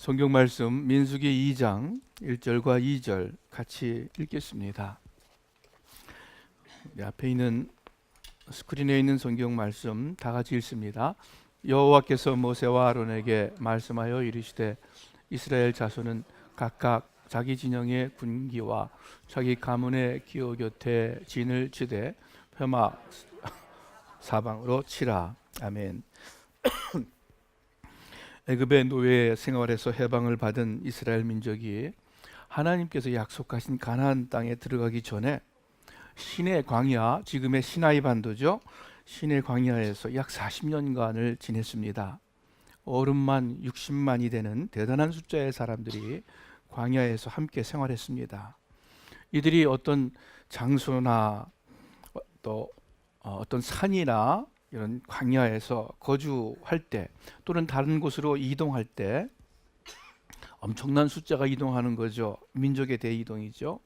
성경 말씀 민수기 2장 1절과 2절 같이 읽겠습니다. 앞에 있는 스크린에 있는 성경 말씀 다 같이 읽습니다. 여호와께서 모세와 아론에게 말씀하여 이르시되 이스라엘 자손은 각각 자기 진영의 군기와 자기 가문의 기호 곁에 진을 치되 회마 사방으로 치라. 아멘. 애굽의 노예 생활에서 해방을 받은 이스라엘 민족이 하나님께서 약속하신 가나안 땅에 들어가기 전에 시내 광야, 지금의 시나이 반도죠. 시내 광야에서 약 40년간을 지냈습니다. 어른만 60만이 되는 대단한 숫자의 사람들이 광야에서 함께 생활했습니다. 이들이 어떤 장소나 또 어떤 산이나 이런 광야에서 거주할 때 또는 다른 곳으로 이동할 때 엄청난 숫자가 이동하는 거죠. 민족의 대이동이죠.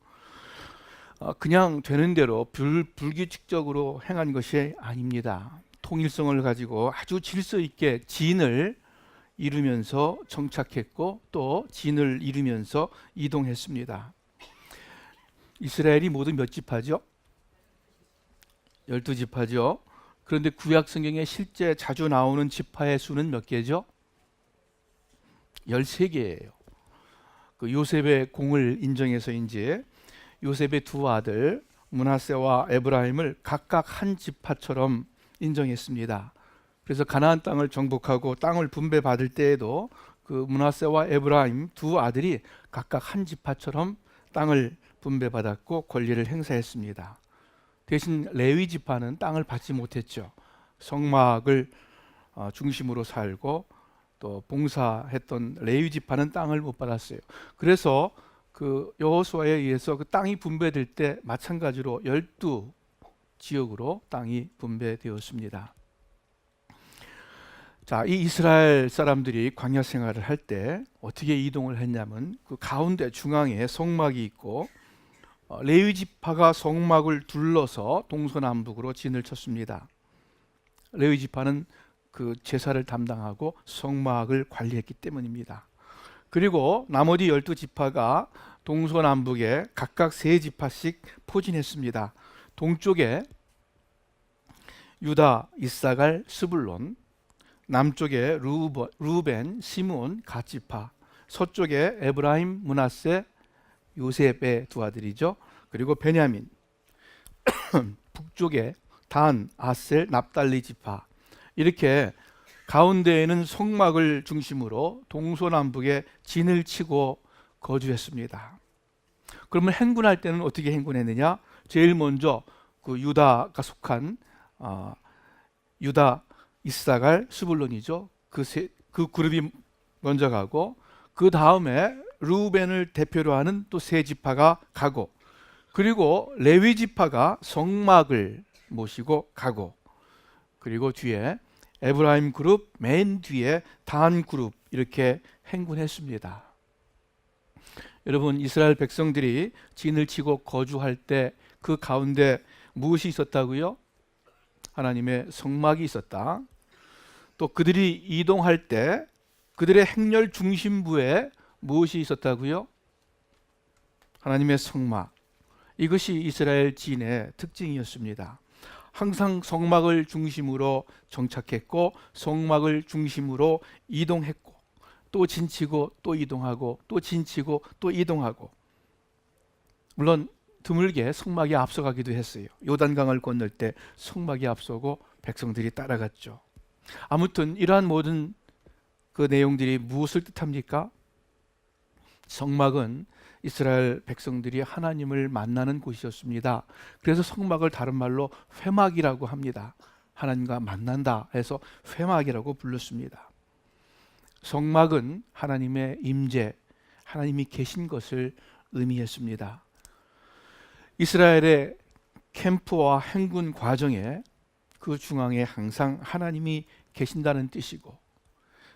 그냥 되는 대로 불규칙적으로 행한 것이 아닙니다. 통일성을 가지고 아주 질서 있게 진을 이루면서 정착했고 또 진을 이루면서 이동했습니다. 이스라엘이 모두 몇 지파죠? 12지파죠. 그런데 구약 성경에 실제 자주 나오는 지파의 수는 몇 개죠? 13개예요. 그 요셉의 공을 인정해서인지 요셉의 두 아들 므낫세와 에브라임을 각각 한 지파처럼 인정했습니다. 그래서 가나안 땅을 정복하고 땅을 분배받을 때에도 그 므낫세와 에브라임 두 아들이 각각 한 지파처럼 땅을 분배받았고 권리를 행사했습니다. 대신 레위 지파는 땅을 받지 못했죠. 성막을 중심으로 살고 또 봉사했던 레위 지파는 땅을 못 받았어요. 그래서 그 여호수아에 의해서 그 땅이 분배될 때 마찬가지로 12지역으로 땅이 분배되었습니다. 자, 이 이스라엘 사람들이 광야 생활을 할 때 어떻게 이동을 했냐면 그 가운데 중앙에 성막이 있고 레위 지파가 성막을 둘러서 동서남북으로 진을 쳤습니다. 레위 지파는 그 제사를 담당하고 성막을 관리했기 때문입니다. 그리고 나머지 12지파가 동서남북에 각각 3지파씩 포진했습니다. 동쪽에 유다, 이사갈, 스불론, 남쪽에 루벤, 시므온, 갓지파, 서쪽에 에브라임, 므낫세, 요셉의 두 아들이죠. 그리고 베냐민, 북쪽에 단, 아셀, 납달리 지파. 이렇게 가운데에는 성막을 중심으로 동서남북에 진을 치고 거주했습니다. 그러면 행군할 때는 어떻게 행군했느냐? 제일 먼저 그 유다가 속한 유다, 이사갈, 스불론이죠. 그 그룹이 먼저 가고 그 다음에 루벤을 대표로 하는 또 세 지파가 가고 그리고 레위 지파가 성막을 모시고 가고 그리고 뒤에 에브라임 그룹 맨 뒤에 단 그룹 이렇게 행군했습니다. 여러분 이스라엘 백성들이 진을 치고 거주할 때 그 가운데 무엇이 있었다고요? 하나님의 성막이 있었다. 또 그들이 이동할 때 그들의 행렬 중심부에 무엇이 있었다고요? 하나님의 성막. 이것이 이스라엘 진의 특징이었습니다. 항상 성막을 중심으로 정착했고 성막을 중심으로 이동했고 또 진치고 또 이동하고 또 진치고 또 이동하고 물론 드물게 성막이 앞서가기도 했어요. 요단강을 건널 때 성막이 앞서고 백성들이 따라갔죠. 아무튼 이러한 모든 그 내용들이 무엇을 뜻합니까? 성막은 이스라엘 백성들이 하나님을 만나는 곳이었습니다. 그래서 성막을 다른 말로 회막이라고 합니다. 하나님과 만난다 해서 회막이라고 불렀습니다. 성막은 하나님의 임재, 하나님이 계신 것을 의미했습니다. 이스라엘의 캠프와 행군 과정에 그 중앙에 항상 하나님이 계신다는 뜻이고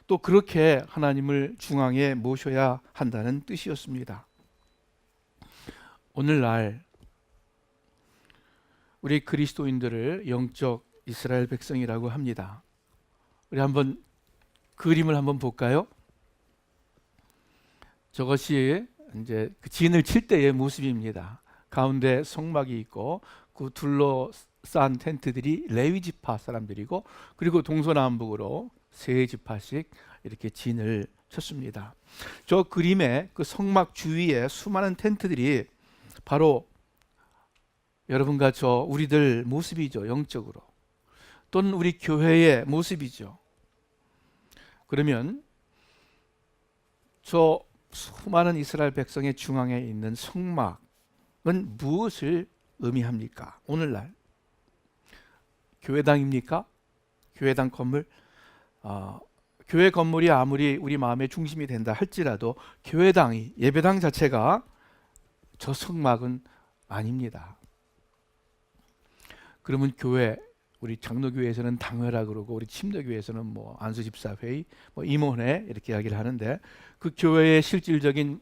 또 그렇게 하나님을 중앙에 모셔야 한다는 뜻이었습니다. 오늘날 우리 그리스도인들을 영적 이스라엘 백성이라고 합니다. 우리 한번 그림을 한번 볼까요? 저것이 이제 그 진을 칠 때의 모습입니다. 가운데 성막이 있고 그 둘러싼 텐트들이 레위 지파 사람들이고, 그리고 동서남북으로 세 지파씩 이렇게 진을 쳤습니다. 저 그림의 그 성막 주위에 수많은 텐트들이 바로 여러분과 저 우리들 모습이죠. 영적으로. 또는 우리 교회의 모습이죠. 그러면 저 수많은 이스라엘 백성의 중앙에 있는 성막은 무엇을 의미합니까? 오늘날 교회당입니까? 교회당 건물? 교회 건물이 아무리 우리 마음의 중심이 된다 할지라도 교회당이, 예배당 자체가 저 성막은 아닙니다. 그러면 교회, 우리 장로교회에서는 당회라 그러고, 우리 침례교회에서는 뭐 안수집사회의, 뭐 임원회 이렇게 이야기를 하는데, 그 교회의 실질적인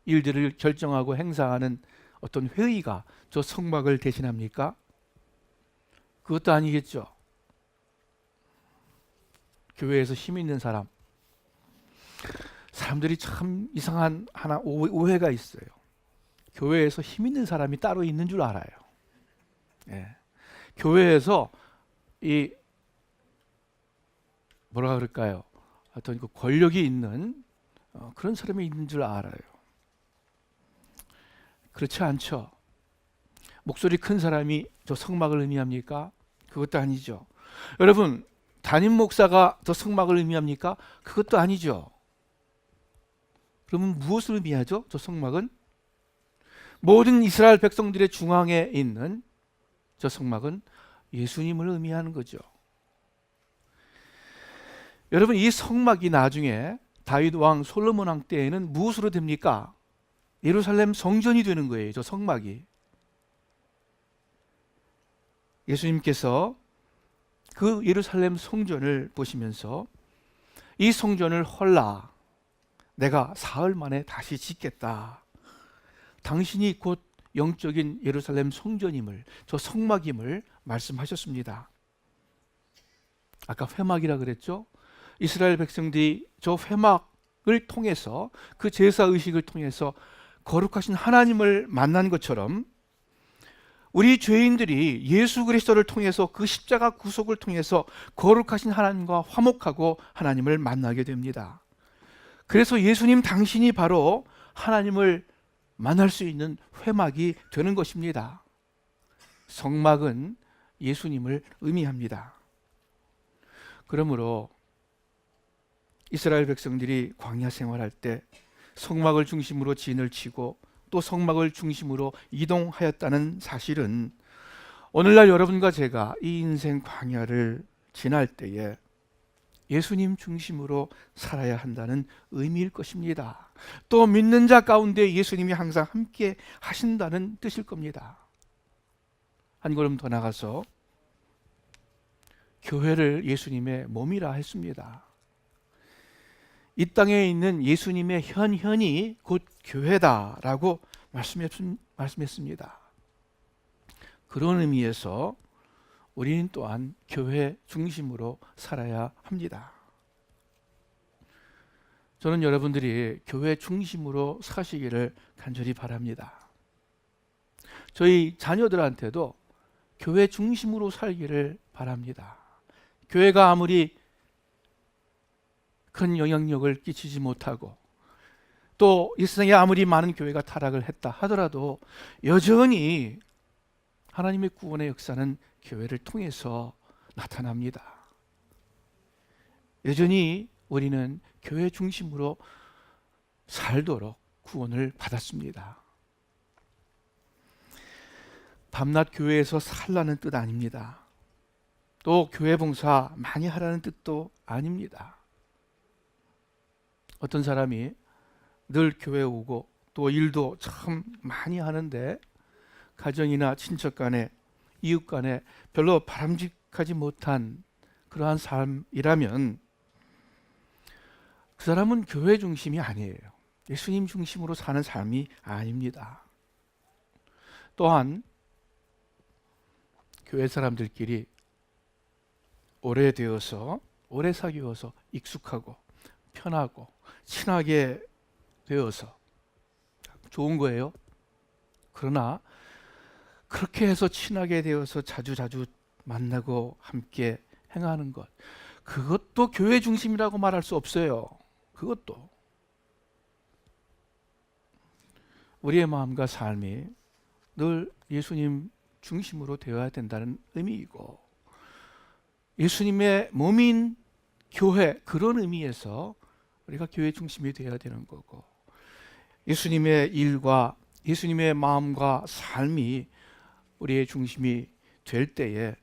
일들을 결정하고 행사하는 어떤 회의가 저 성막을 대신합니까? 그것도 아니겠죠. 교회에서 힘 있는 사람들이 참 이상한 하나 오해가 있어요. 교회에서 힘 있는 사람이 따로 있는 줄 알아요. 예. 교회에서 이 뭐라 그럴까요? 어떤 그 권력이 있는 그런 사람이 있는 줄 알아요. 그렇지 않죠. 목소리 큰 사람이 저 성막을 의미합니까? 그것도 아니죠. 여러분, 담임 목사가 저 성막을 의미합니까? 그것도 아니죠. 그러면 무엇을 의미하죠? 저 성막은 모든 이스라엘 백성들의 중앙에 있는 저 성막은 예수님을 의미하는 거죠. 여러분, 이 성막이 나중에 다윗 왕, 솔로몬 왕 때에는 무엇으로 됩니까? 예루살렘 성전이 되는 거예요. 저 성막이. 예수님께서 그 예루살렘 성전을 보시면서 이 성전을 헐라, 내가 사흘 만에 다시 짓겠다. 당신이 곧 영적인 예루살렘 성전임을, 저 성막임을 말씀하셨습니다. 아까 회막이라 그랬죠? 이스라엘 백성들이 저 회막을 통해서, 그 제사 의식을 통해서 거룩하신 하나님을 만난 것처럼 우리 죄인들이 예수 그리스도를 통해서, 그 십자가 구속을 통해서 거룩하신 하나님과 화목하고 하나님을 만나게 됩니다. 그래서 예수님 당신이 바로 하나님을 만날 수 있는 회막이 되는 것입니다. 성막은 예수님을 의미합니다. 그러므로 이스라엘 백성들이 광야 생활할 때 성막을 중심으로 진을 치고 또 성막을 중심으로 이동하였다는 사실은 오늘날 여러분과 제가 이 인생 광야를 지날 때에 예수님 중심으로 살아야 한다는 의미일 것입니다. 또 믿는 자 가운데 예수님이 항상 함께 하신다는 뜻일 겁니다. 한 걸음 더 나가서 교회를 예수님의 몸이라 했습니다. 이 땅에 있는 예수님의 현현이 곧 교회다라고 말씀했습니다. 그런 의미에서 우리는 또한 교회 중심으로 살아야 합니다. 저는 여러분들이 교회 중심으로 사시기를 간절히 바랍니다. 저희 자녀들한테도 교회 중심으로 살기를 바랍니다. 교회가 아무리 큰 영향력을 끼치지 못하고 또 이 세상에 아무리 많은 교회가 타락을 했다 하더라도 여전히 하나님의 구원의 역사는 교회를 통해서 나타납니다. 여전히 우리는 교회 중심으로 살도록 구원을 받았습니다. 밤낮 교회에서 살라는 뜻 아닙니다. 또 교회 봉사 많이 하라는 뜻도 아닙니다. 어떤 사람이 늘 교회 오고 또 일도 참 많이 하는데 가정이나 친척 간에, 이웃 간에 별로 바람직하지 못한 그러한 삶이라면 그 사람은 교회 중심이 아니에요. 예수님 중심으로 사는 삶이 아닙니다. 또한 교회 사람들끼리 오래 사귀어서 익숙하고 편하고 친하게 되어서 좋은 거예요. 그러나 그렇게 해서 친하게 되어서 자주 만나고 함께 행하는 것, 그것도 교회 중심이라고 말할 수 없어요. 그것도 우리의 마음과 삶이 늘 예수님 중심으로 되어야 된다는 의미이고, 예수님의 몸인 교회, 그런 의미에서 우리가 교회 중심이 되어야 되는 거고, 예수님의 일과 예수님의 마음과 삶이 우리의 중심이 될 때에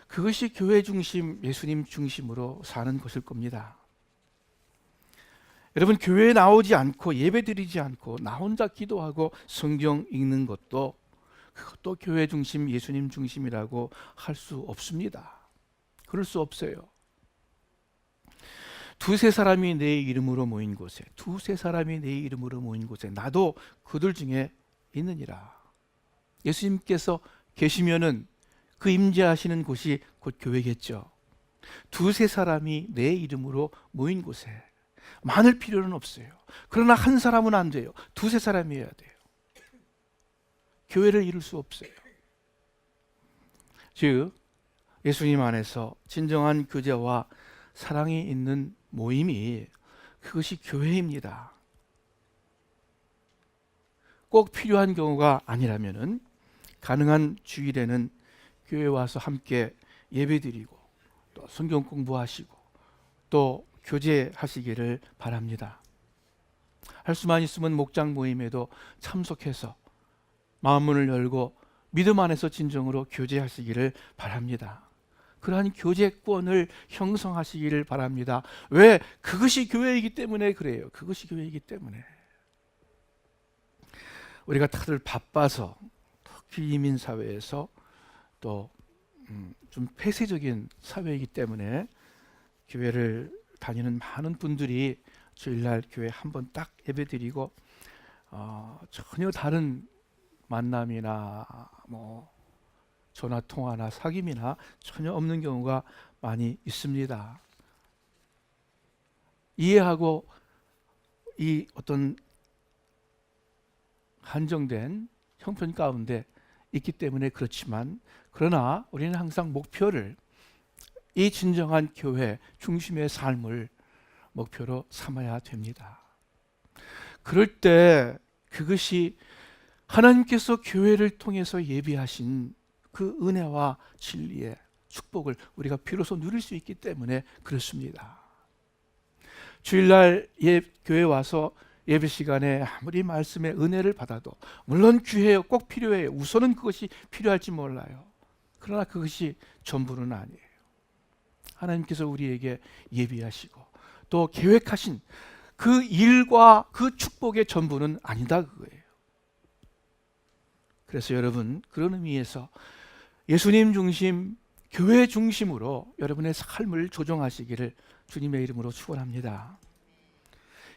그것이 교회 중심, 예수님 중심으로 사는 것일 겁니다. 여러분, 교회에 나오지 않고 예배 드리지 않고 나 혼자 기도하고 성경 읽는 것도, 그것도 교회 중심, 예수님 중심이라고 할 수 없습니다. 그럴 수 없어요. 두세 사람이 내 이름으로 모인 곳에, 두세 사람이 내 이름으로 모인 곳에 나도 그들 중에 있느니라. 예수님께서 계시면은 그 임재하시는 곳이 곧 교회겠죠. 두세 사람이 내 이름으로 모인 곳에 많을 필요는 없어요. 그러나 한 사람은 안 돼요. 두세 사람이어야 돼요. 교회를 이룰 수 없어요. 즉 예수님 안에서 진정한 교제와 사랑이 있는 모임이, 그것이 교회입니다. 꼭 필요한 경우가 아니라면은 가능한 주일에는 교회 와서 함께 예배드리고 또 성경 공부하시고 또 교제하시기를 바랍니다. 할 수만 있으면 목장 모임에도 참석해서 마음문을 열고 믿음 안에서 진정으로 교제하시기를 바랍니다. 그러한 교제권을 형성하시기를 바랍니다. 왜? 그것이 교회이기 때문에 그래요. 그것이 교회이기 때문에. 우리가 다들 바빠서, 특히 이민 사회에서 또 좀 폐쇄적인 사회이기 때문에 교회를 다니는 많은 분들이 주일날 교회 한번 딱 예배드리고 전혀 다른 만남이나 뭐 전화 통화나 사귐이나 전혀 없는 경우가 많이 있습니다. 이해하고 이 어떤 한정된 형편 가운데 있기 때문에 그렇지만, 그러나 우리는 항상 목표를, 이 진정한 교회 중심의 삶을 목표로 삼아야 됩니다. 그럴 때 그것이 하나님께서 교회를 통해서 예비하신 그 은혜와 진리의 축복을 우리가 비로소 누릴 수 있기 때문에 그렇습니다. 주일날 교회 와서 예배 시간에 아무리 말씀의 은혜를 받아도 물론 귀해요. 꼭 필요해요. 우선은 그것이 필요할지 몰라요. 그러나 그것이 전부는 아니에요. 하나님께서 우리에게 예비하시고 또 계획하신 그 일과 그 축복의 전부는 아니다, 그거예요. 그래서 여러분, 그런 의미에서 예수님 중심, 교회 중심으로 여러분의 삶을 조정하시기를 주님의 이름으로 축원합니다.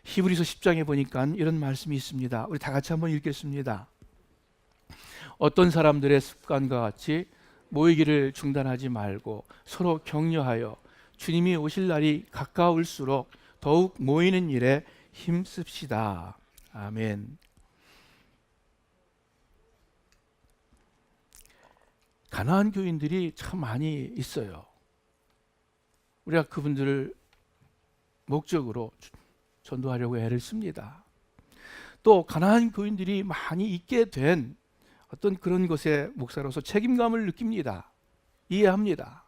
히브리서 10장에 보니까 이런 말씀이 있습니다. 우리 다 같이 한번 읽겠습니다. 어떤 사람들의 습관과 같이 모이기를 중단하지 말고 서로 격려하여 주님이 오실 날이 가까울수록 더욱 모이는 일에 힘씁시다. 아멘. 가난한 교인들이 참 많이 있어요. 우리가 그분들을 목적으로 전도하려고 애를 씁니다. 또 가난한 교인들이 많이 있게 된 어떤 그런 것에 목사로서 책임감을 느낍니다. 이해합니다.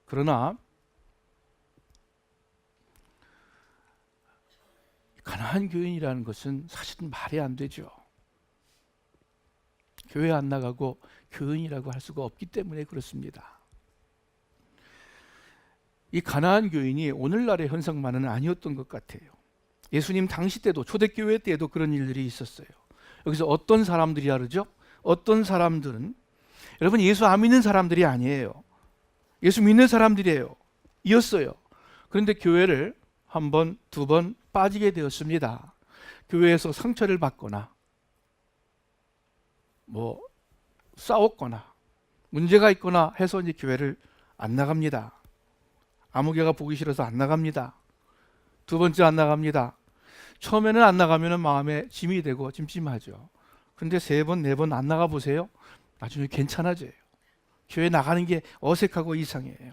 그러나 가난한 교인이라는 것은 사실은 말이 안 되죠. 교회 안 나가고 교인이라고 할 수가 없기 때문에 그렇습니다. 이 가난한 교인이 오늘날의 현상만은 아니었던 것 같아요. 예수님 당시 때도, 초대교회 때도 그런 일들이 있었어요. 여기서 어떤 사람들이 다르죠? 어떤 사람들은, 여러분, 예수 안 믿는 사람들이 아니에요. 예수 믿는 사람들이에요. 이었어요. 그런데 교회를 한 번, 두 번 빠지게 되었습니다. 교회에서 상처를 받거나 뭐 싸웠거나 문제가 있거나 해서 이제 교회를 안 나갑니다. 아무개가 보기 싫어서 안 나갑니다. 두 번째 안 나갑니다. 처음에는 안 나가면 마음에 짐이 되고 찜찜하죠. 그런데 3번, 4번 안 나가 보세요. 나중에 괜찮아져요. 교회 나가는 게 어색하고 이상해요.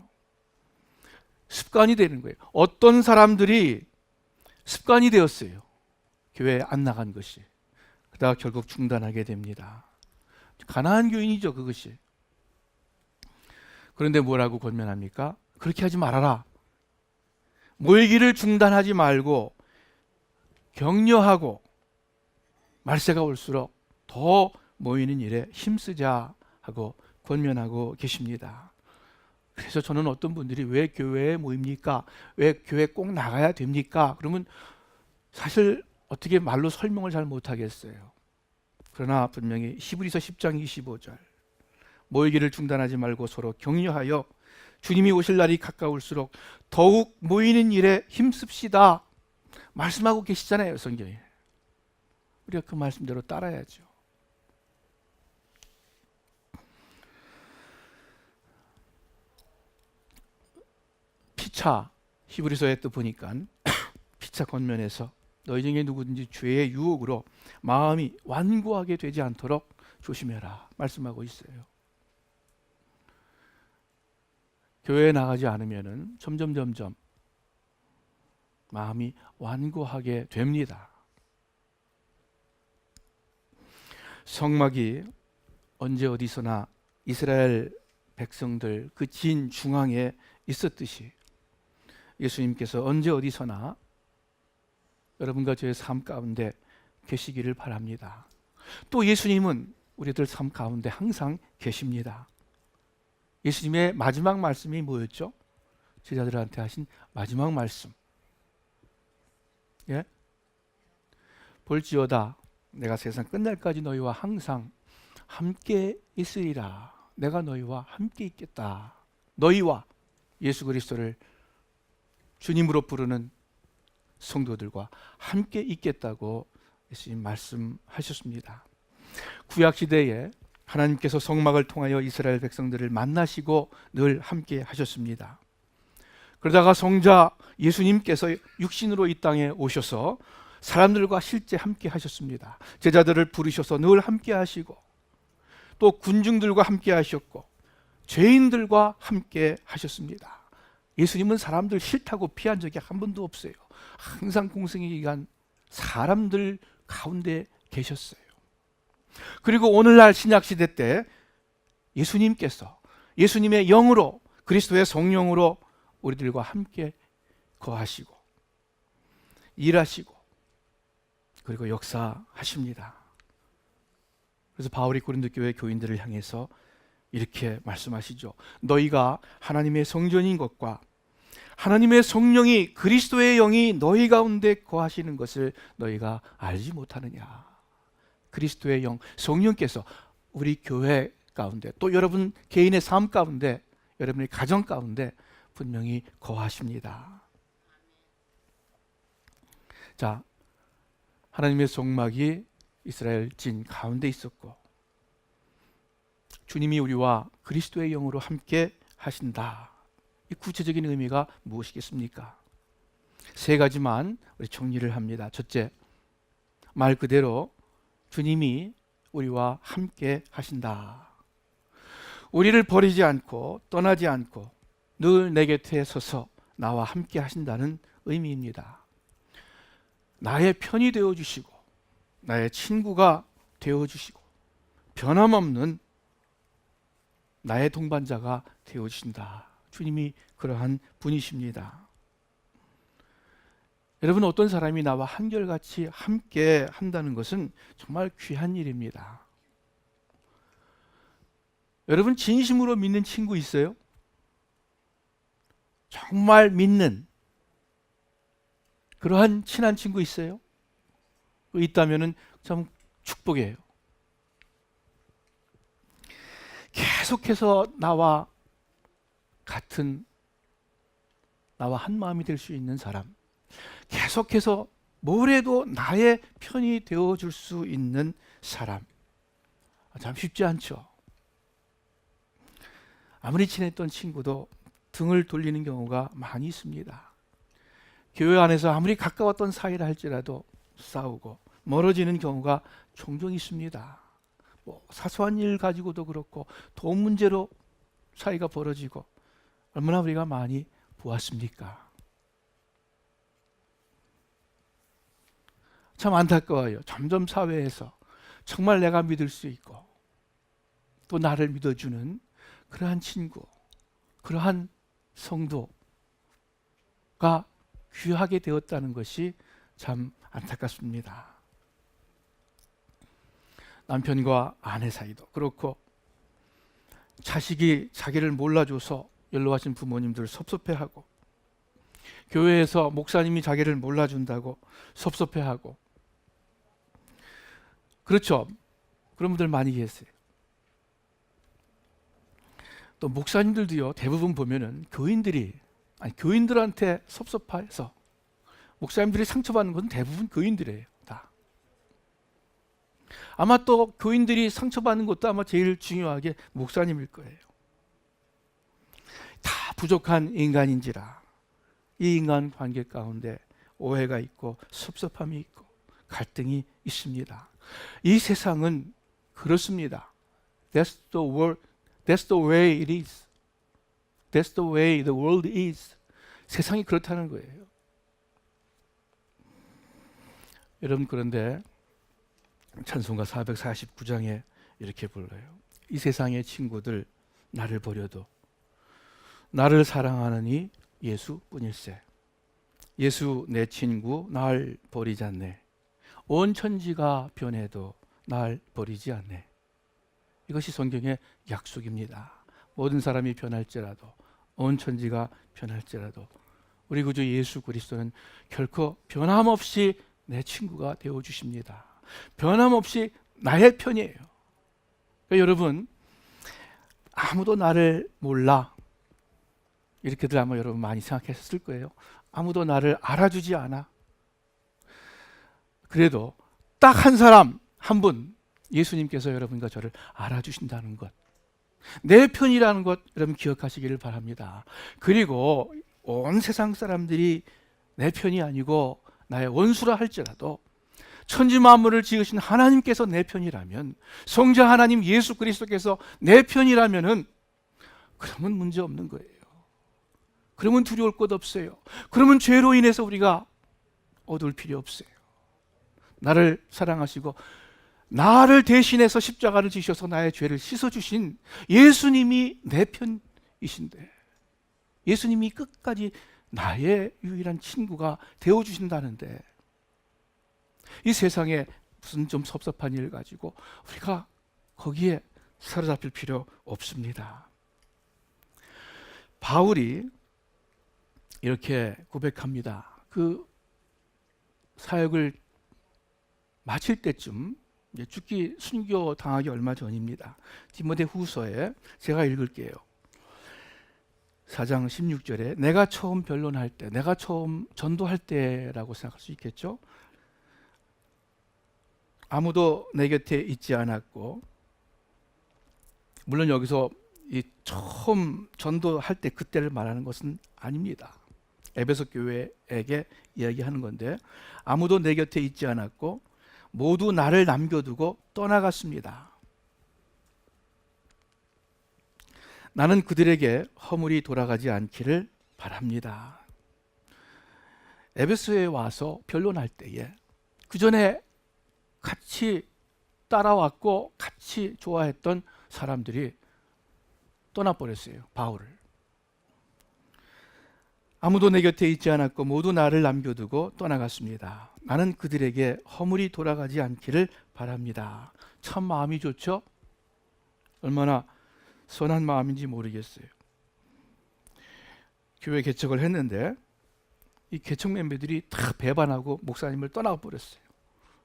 습관이 되는 거예요. 어떤 사람들이 습관이 되었어요. 교회 안 나간 것이. 그러다가 결국 중단하게 됩니다. 가난한 교인이죠, 그것이. 그런데 뭐라고 권면합니까? 그렇게 하지 말아라. 모이기를 중단하지 말고 격려하고 말세가 올수록 더 모이는 일에 힘쓰자 하고 권면하고 계십니다. 그래서 저는 어떤 분들이 왜 교회에 모입니까? 왜 교회 꼭 나가야 됩니까? 그러면 사실 어떻게 말로 설명을 잘 못하겠어요. 그러나 분명히 히브리서 10장 25절 모이기를 중단하지 말고 서로 격려하여 주님이 오실 날이 가까울수록 더욱 모이는 일에 힘씁시다 말씀하고 계시잖아요, 성경에. 우리가 그 말씀대로 따라야죠. 피차, 히브리서에 또 보니까 피차 권면에서 너희 중에 누구든지 죄의 유혹으로 마음이 완고하게 되지 않도록 조심해라 말씀하고 있어요. 교회에 나가지 않으면 점점 마음이 완고하게 됩니다. 성막이 언제 어디서나 이스라엘 백성들 그 진 중앙에 있었듯이 예수님께서 언제 어디서나 여러분과 저의 삶 가운데 계시기를 바랍니다. 또 예수님은 우리들 삶 가운데 항상 계십니다. 예수님의 마지막 말씀이 뭐였죠? 제자들한테 하신 마지막 말씀. 예? 볼지어다 내가 세상 끝날까지 너희와 항상 함께 있으리라. 내가 너희와 함께 있겠다. 너희와 예수 그리스도를 주님으로 부르는 성도들과 함께 있겠다고 예수님 말씀하셨습니다. 구약 시대에 하나님께서 성막을 통하여 이스라엘 백성들을 만나시고 늘 함께 하셨습니다. 그러다가 성자 예수님께서 육신으로 이 땅에 오셔서 사람들과 실제 함께 하셨습니다. 제자들을 부르셔서 늘 함께 하시고 또 군중들과 함께 하셨고 죄인들과 함께 하셨습니다. 예수님은 사람들 싫다고 피한 적이 한 번도 없어요. 항상 공생의 기간 사람들 가운데 계셨어요. 그리고 오늘날 신약시대 때 예수님께서 예수님의 영으로 그리스도의 성령으로 우리들과 함께 거하시고 일하시고 그리고 역사하십니다. 그래서 바울이 고린도 교회 교인들을 향해서 이렇게 말씀하시죠. 너희가 하나님의 성전인 것과 하나님의 성령이 그리스도의 영이 너희 가운데 거하시는 것을 너희가 알지 못하느냐. 그리스도의 영, 성령께서 우리 교회 가운데 또 여러분 개인의 삶 가운데 여러분의 가정 가운데 분명히 거하십니다. 자, 하나님의 성막이 이스라엘 진 가운데 있었고 주님이 우리와 그리스도의 영으로 함께 하신다. 이 구체적인 의미가 무엇이겠습니까? 3가지만 우리 정리를 합니다. 첫째, 말 그대로 주님이 우리와 함께 하신다. 우리를 버리지 않고 떠나지 않고 늘 내 곁에 서서 나와 함께 하신다는 의미입니다. 나의 편이 되어주시고 나의 친구가 되어주시고 변함없는 나의 동반자가 되어주신다. 주님이 그러한 분이십니다. 여러분, 어떤 사람이 나와 한결같이 함께 한다는 것은 정말 귀한 일입니다. 여러분, 진심으로 믿는 친구 있어요? 정말 믿는 그러한 친한 친구 있어요? 있다면 참 축복이에요. 계속해서 나와 한 마음이 될 수 있는 사람, 계속해서 뭐래도 나의 편이 되어줄 수 있는 사람, 참 쉽지 않죠. 아무리 친했던 친구도 등을 돌리는 경우가 많이 있습니다. 교회 안에서 아무리 가까웠던 사이라 할지라도 싸우고 멀어지는 경우가 종종 있습니다. 뭐 사소한 일 가지고도 그렇고 돈 문제로 사이가 벌어지고 얼마나 우리가 많이 보았습니까? 참 안타까워요. 점점 사회에서 정말 내가 믿을 수 있고 또 나를 믿어주는 그러한 친구, 그러한 성도가 귀하게 되었다는 것이 참 안타깝습니다. 남편과 아내 사이도 그렇고 자식이 자기를 몰라줘서 연로하신 부모님들 섭섭해하고 교회에서 목사님이 자기를 몰라준다고 섭섭해하고 그렇죠. 그런 분들 많이 계세요. 또 목사님들도요, 대부분 보면은 교인들한테 섭섭해서 목사님들이 상처받는 것은 대부분 교인들이에요. 다. 아마 또 교인들이 상처받는 것도 아마 제일 중요하게 목사님일 거예요. 다 부족한 인간인지라 이 인간 관계 가운데 오해가 있고 섭섭함이 있고 갈등이 있습니다. 이 세상은 그렇습니다. That's the world. That's the way it is. That's the way the world is. 세상이 그렇다는 거예요. 여러분, 그런데 찬송가 449장에 이렇게 불러요. 이 세상의 친구들 나를 버려도 나를 사랑하느니 예수뿐일세. 예수 내 친구 날 버리지 않네. 온 천지가 변해도 날 버리지 않네. 이것이 성경의 약속입니다. 모든 사람이 변할지라도 온 천지가 변할지라도 우리 구주 예수 그리스도는 결코 변함없이 내 친구가 되어주십니다. 변함없이 나의 편이에요. 그러니까 여러분, 아무도 나를 몰라 이렇게들 아마 여러분 많이 생각했을 거예요. 아무도 나를 알아주지 않아. 그래도 딱 한 사람, 한 분, 예수님께서 여러분과 저를 알아주신다는 것, 내 편이라는 것 여러분 기억하시기를 바랍니다. 그리고 온 세상 사람들이 내 편이 아니고 나의 원수라 할지라도 천지 만물을 지으신 하나님께서 내 편이라면, 성자 하나님 예수 그리스도께서 내 편이라면은 그러면 문제 없는 거예요. 그러면 두려울 것 없어요. 그러면 죄로 인해서 우리가 어두울 필요 없어요. 나를 사랑하시고 나를 대신해서 십자가를 지셔서 나의 죄를 씻어주신 예수님이 내 편이신데, 예수님이 끝까지 나의 유일한 친구가 되어주신다는데, 이 세상에 무슨 좀 섭섭한 일 가지고 우리가 거기에 사로잡힐 필요 없습니다. 바울이 이렇게 고백합니다. 그 사역을 마칠 때쯤, 죽기 순교 당하기 얼마 전입니다. 디모데 후서에 제가 읽을게요. 4장 16절에 내가 처음 변론할 때, 내가 처음 전도할 때라고 생각할 수 있겠죠. 아무도 내 곁에 있지 않았고, 물론 여기서 이 처음 전도할 때 그때를 말하는 것은 아닙니다. 에베소 교회에게 이야기하는 건데, 아무도 내 곁에 있지 않았고 모두 나를 남겨두고 떠나갔습니다. 나는 그들에게 허물이 돌아가지 않기를 바랍니다. 에베소에 와서 변론할 때에 그 전에 같이 따라왔고 같이 좋아했던 사람들이 떠나버렸어요. 바울을. 아무도 내 곁에 있지 않았고 모두 나를 남겨두고 떠나갔습니다. 나는 그들에게 허물이 돌아가지 않기를 바랍니다. 참 마음이 좋죠? 얼마나 선한 마음인지 모르겠어요. 교회 개척을 했는데 이 개척 멤버들이 다 배반하고 목사님을 떠나버렸어요.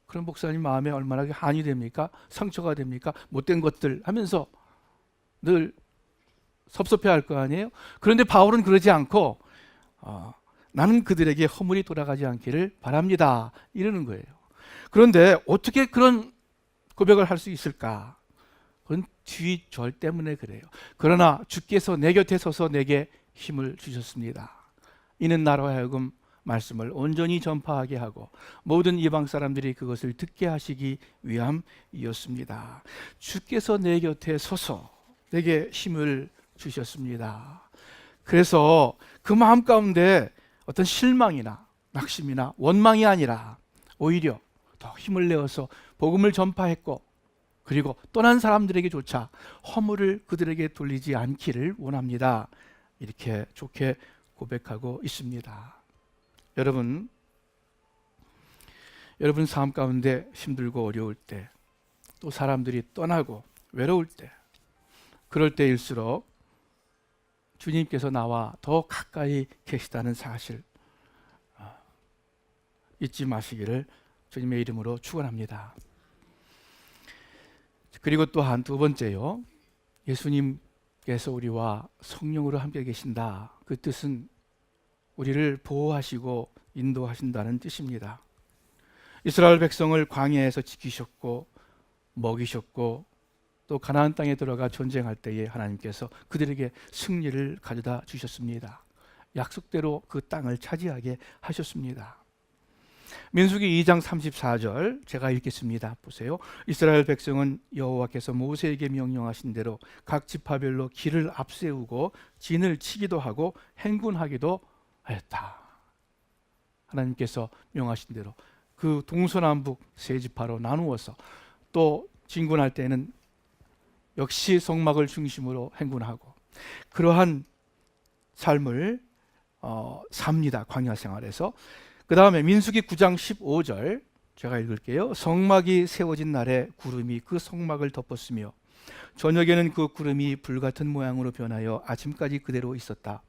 그럼 목사님 마음에 얼마나 한이 됩니까? 상처가 됩니까? 못된 것들 하면서 늘 섭섭해할 거 아니에요? 그런데 바울은 그러지 않고 나는 그들에게 허물이 돌아가지 않기를 바랍니다, 이러는 거예요. 그런데 어떻게 그런 고백을 할 수 있을까? 그건 뒤절 때문에 그래요. 그러나 주께서 내 곁에 서서 내게 힘을 주셨습니다. 이는 나로 하여금 말씀을 온전히 전파하게 하고 모든 이방 사람들이 그것을 듣게 하시기 위함이었습니다. 주께서 내 곁에 서서 내게 힘을 주셨습니다. 그래서 그 마음 가운데 어떤 실망이나 낙심이나 원망이 아니라 오히려 더 힘을 내어서 복음을 전파했고, 그리고 떠난 사람들에게조차 허물을 그들에게 돌리지 않기를 원합니다. 이렇게 좋게 고백하고 있습니다. 여러분 삶 가운데 힘들고 어려울 때, 또 사람들이 떠나고 외로울 때, 그럴 때일수록 주님께서 나와 더 가까이 계시다는 사실 잊지 마시기를 주님의 이름으로 축원합니다. 그리고 또한 두 번째요, 예수님께서 우리와 성령으로 함께 계신다. 그 뜻은 우리를 보호하시고 인도하신다는 뜻입니다. 이스라엘 백성을 광야에서 지키셨고 먹이셨고, 또 가나안 땅에 들어가 전쟁할 때에 하나님께서 그들에게 승리를 가져다 주셨습니다. 약속대로 그 땅을 차지하게 하셨습니다. 민수기 2장 34절 제가 읽겠습니다. 보세요. 이스라엘 백성은 여호와께서 모세에게 명령하신 대로 각 지파별로 길을 앞세우고 진을 치기도 하고 행군하기도 하였다. 하나님께서 명하신 대로 그 동서남북 세 지파로 나누어서, 또 진군할 때는 역시 성막을 중심으로 행군하고, 그러한 삶을 삽니다. 광야 생활에서. 그 다음에 민수기 9장 15절 제가 읽을게요. 성막이 세워진 날에 구름이 그 성막을 덮었으며 저녁에는 그 구름이 불같은 모양으로 변하여 아침까지 그대로 있었다.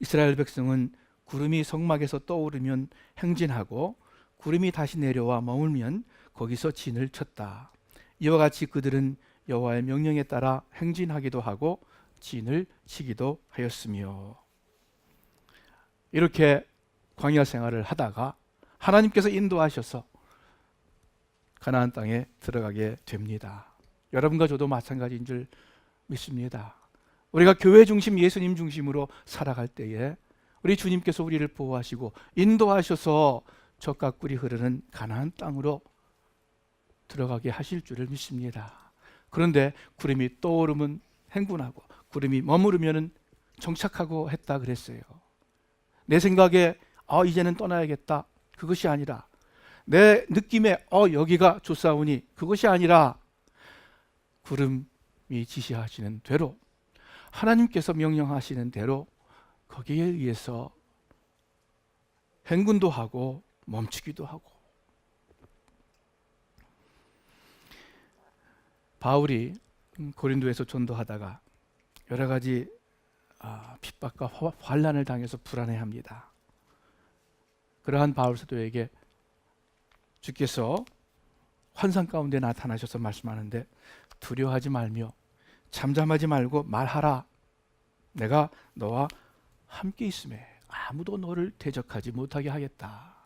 이스라엘 백성은 구름이 성막에서 떠오르면 행진하고, 구름이 다시 내려와 머물면 거기서 진을 쳤다. 이와 같이 그들은 여호와의 명령에 따라 행진하기도 하고 진을 치기도 하였으며, 이렇게 광야 생활을 하다가 하나님께서 인도하셔서 가나안 땅에 들어가게 됩니다. 여러분과 저도 마찬가지인 줄 믿습니다. 우리가 교회 중심, 예수님 중심으로 살아갈 때에 우리 주님께서 우리를 보호하시고 인도하셔서 젖과 꿀이 흐르는 가나안 땅으로 들어가게 하실 줄을 믿습니다. 그런데 구름이 떠오르면 행군하고 구름이 머무르면 정착하고 했다 그랬어요. 내 생각에 이제는 떠나야겠다, 그것이 아니라, 내 느낌에 여기가 좋사오니, 그것이 아니라 구름이 지시하시는 대로, 하나님께서 명령하시는 대로 거기에 의해서 행군도 하고 멈추기도 하고. 바울이 고린도에서 전도하다가 여러 가지 핍박과 환난을 당해서 불안해합니다. 그러한 바울 사도에게 주께서 환상 가운데 나타나셔서 말씀하는데, 두려워하지 말며 잠잠하지 말고 말하라. 내가 너와 함께 있음에 아무도 너를 대적하지 못하게 하겠다.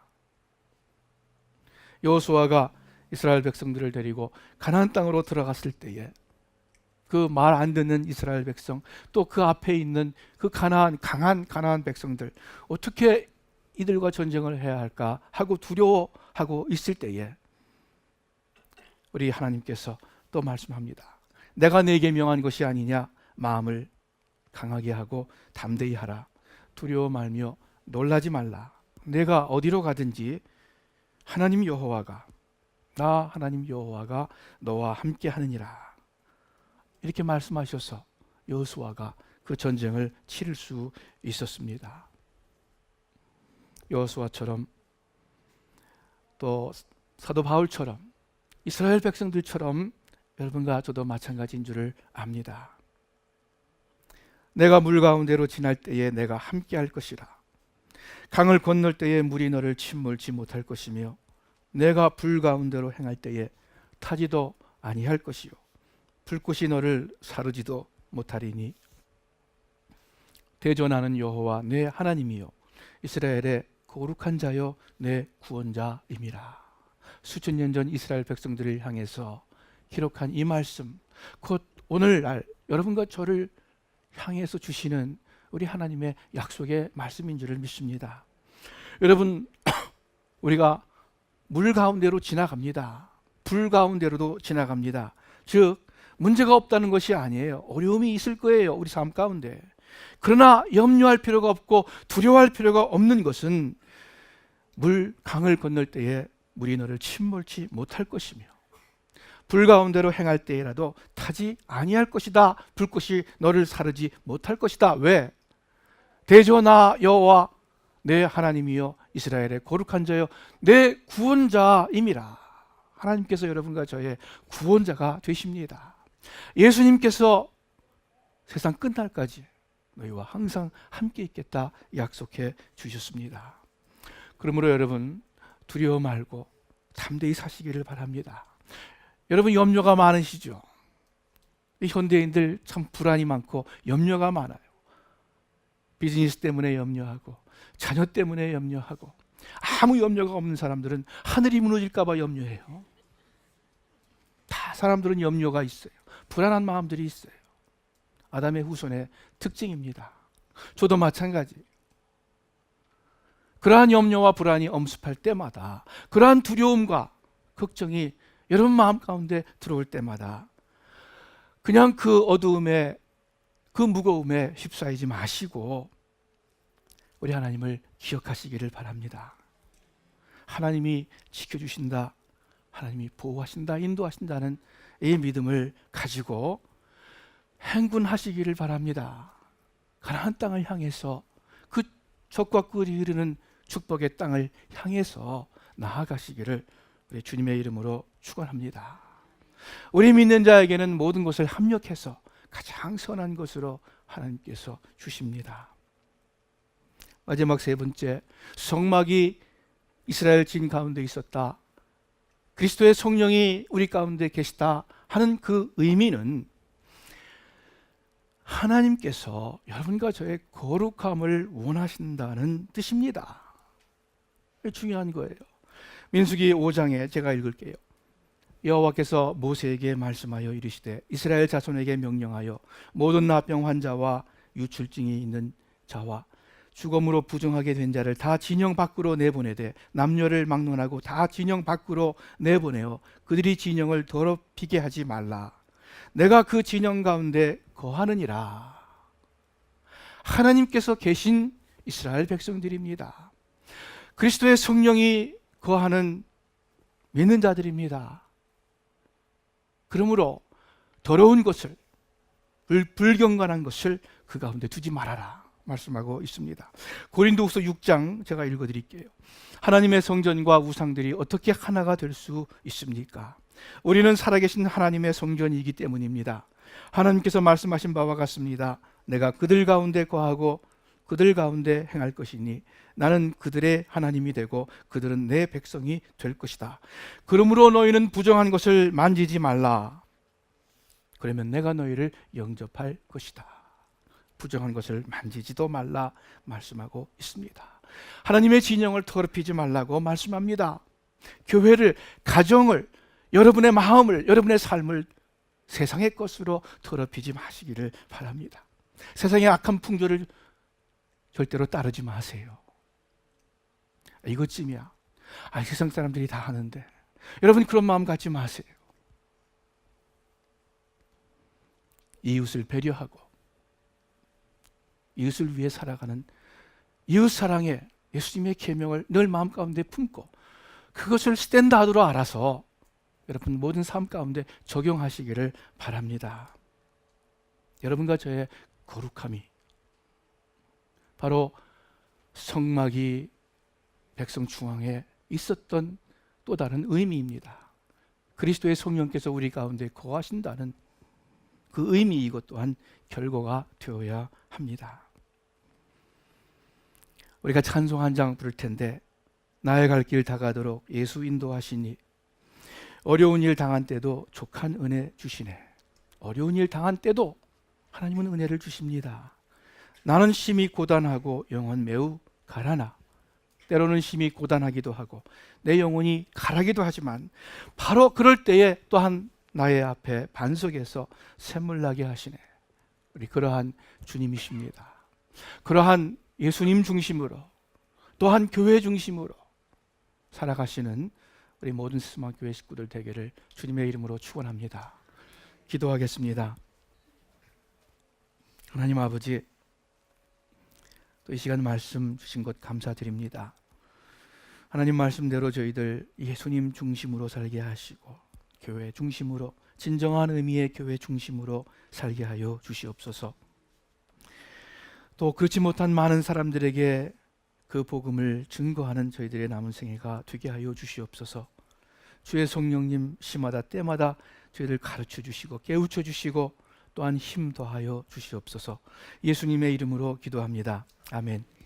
여호수아가 이스라엘 백성들을 데리고 가나안 땅으로 들어갔을 때에 그 말 안 듣는 이스라엘 백성, 또 그 앞에 있는 그 강한 가나안 백성들, 어떻게 이들과 전쟁을 해야 할까 하고 두려워하고 있을 때에 우리 하나님께서 또 말씀합니다. 내가 네게 명한 것이 아니냐. 마음을 강하게 하고 담대히 하라. 두려워 말며 놀라지 말라. 내가 어디로 가든지 하나님 여호와가 너와 함께 하느니라. 이렇게 말씀하셔서 여호수아가 그 전쟁을 치를 수 있었습니다. 여호수아처럼, 또 사도 바울처럼, 이스라엘 백성들처럼 여러분과 저도 마찬가지인 줄을 압니다. 내가 물 가운데로 지날 때에 내가 함께 할 것이라. 강을 건널 때에 물이 너를 침몰지 못할 것이며, 내가 불 가운데로 행할 때에 타지도 아니할 것이요 불꽃이 너를 사르지도 못하리니, 대전하는 여호와 내 하나님이요 이스라엘의 거룩한 자여 내 구원자임이라. 수천 년 전 이스라엘 백성들을 향해서 기록한 이 말씀, 곧 오늘날 여러분과 저를 향해서 주시는 우리 하나님의 약속의 말씀인 줄을 믿습니다. 여러분, 우리가 물 가운데로 지나갑니다. 불 가운데로도 지나갑니다. 즉 문제가 없다는 것이 아니에요. 어려움이 있을 거예요, 우리 삶 가운데. 그러나 염려할 필요가 없고 두려워할 필요가 없는 것은 강을 건널 때에 물이 너를 침몰치 못할 것이며 불 가운데로 행할 때라도 타지 아니할 것이다. 불꽃이 너를 사르지 못할 것이다. 왜? 대저 나 여호와 내 하나님이여 이스라엘의 거룩한 자여 내 구원자임이라. 하나님께서 여러분과 저의 구원자가 되십니다. 예수님께서 세상 끝날까지 너희와 항상 함께 있겠다 약속해 주셨습니다. 그러므로 여러분, 두려워 말고 담대히 사시기를 바랍니다. 여러분, 염려가 많으시죠? 현대인들 참 불안이 많고 염려가 많아요. 비즈니스 때문에 염려하고 자녀 때문에 염려하고, 아무 염려가 없는 사람들은 하늘이 무너질까 봐 염려해요. 다 사람들은 염려가 있어요. 불안한 마음들이 있어요. 아담의 후손의 특징입니다. 저도 마찬가지. 그러한 염려와 불안이 엄습할 때마다, 그러한 두려움과 걱정이 여러분 마음 가운데 들어올 때마다 그냥 그 어두움에, 그 무거움에 휩싸이지 마시고 우리 하나님을 기억하시기를 바랍니다. 하나님이 지켜주신다, 하나님이 보호하신다, 인도하신다는 이 믿음을 가지고 행군하시기를 바랍니다. 가나안 땅을 향해서, 그 적과 꿀이 흐르는 축복의 땅을 향해서 나아가시기를 우리 주님의 이름으로 축원합니다. 우리 믿는 자에게는 모든 것을 합력해서 가장 선한 것으로 하나님께서 주십니다. 마지막 세 번째, 성막이 이스라엘 진 가운데 있었다, 그리스도의 성령이 우리 가운데 계시다 하는 그 의미는 하나님께서 여러분과 저의 거룩함을 원하신다는 뜻입니다. 중요한 거예요. 민수기 5장에 제가 읽을게요. 여호와께서 모세에게 말씀하여 이르시되 이스라엘 자손에게 명령하여 모든 나병 환자와 유출증이 있는 자와 죽음으로 부정하게 된 자를 다 진영 밖으로 내보내되 남녀를 막론하고 다 진영 밖으로 내보내어 그들이 진영을 더럽히게 하지 말라. 내가 그 진영 가운데 거하느니라. 하나님께서 계신 이스라엘 백성들입니다. 그리스도의 성령이 거하는 믿는 자들입니다. 그러므로 더러운 것을, 불경건한 것을 그 가운데 두지 말아라 말씀하고 있습니다. 고린도후서 6장 제가 읽어드릴게요. 하나님의 성전과 우상들이 어떻게 하나가 될 수 있습니까? 우리는 살아계신 하나님의 성전이기 때문입니다. 하나님께서 말씀하신 바와 같습니다. 내가 그들 가운데 거하고 그들 가운데 행할 것이니 나는 그들의 하나님이 되고 그들은 내 백성이 될 것이다. 그러므로 너희는 부정한 것을 만지지 말라. 그러면 내가 너희를 영접할 것이다. 부정한 것을 만지지도 말라 말씀하고 있습니다. 하나님의 진영을 더럽히지 말라고 말씀합니다. 교회를, 가정을, 여러분의 마음을, 여러분의 삶을 세상의 것으로 더럽히지 마시기를 바랍니다. 세상의 악한 풍조를 절대로 따르지 마세요. 이것쯤이야. 세상 사람들이 다 하는데. 여러분, 그런 마음 갖지 마세요. 이웃을 배려하고 이웃을 위해 살아가는 이웃 사랑의 예수님의 계명을 늘 마음 가운데 품고 그것을 스탠다드로 알아서 여러분 모든 삶 가운데 적용하시기를 바랍니다. 여러분과 저의 거룩함이 바로 성막이 백성 중앙에 있었던 또 다른 의미입니다. 그리스도의 성령께서 우리 가운데 거하신다는 그 의미, 이것 또한 결과가 되어야 합니다. 우리가 찬송 한 장 부를 텐데, 나의 갈 길 다가도록 예수 인도하시니 어려운 일 당한 때도 족한 은혜 주시네. 어려운 일 당한 때도 하나님은 은혜를 주십니다. 나는 심히 고단하고 영혼 매우 가라나. 때로는 심히 고단하기도 하고 내 영혼이 가라기도 하지만 바로 그럴 때에 또한 나의 앞에 반석에서 샘물 나게 하시네. 우리 그러한 주님이십니다. 그러한 예수님 중심으로 또한 교회 중심으로 살아가시는 우리 모든 스마 교회 식구들 되기를 주님의 이름으로 축원합니다. 기도하겠습니다. 하나님 아버지, 또 이 시간 말씀 주신 것 감사드립니다. 하나님 말씀대로 저희들 예수님 중심으로 살게 하시고 교회 중심으로, 진정한 의미의 교회 중심으로 살게 하여 주시옵소서. 또 그렇지 못한 많은 사람들에게 그 복음을 증거하는 저희들의 남은 생애가 되게 하여 주시옵소서. 주의 성령님 시마다 때마다 저희를 가르쳐 주시고 깨우쳐 주시고 또한 힘 더하여 주시옵소서. 예수님의 이름으로 기도합니다. 아멘.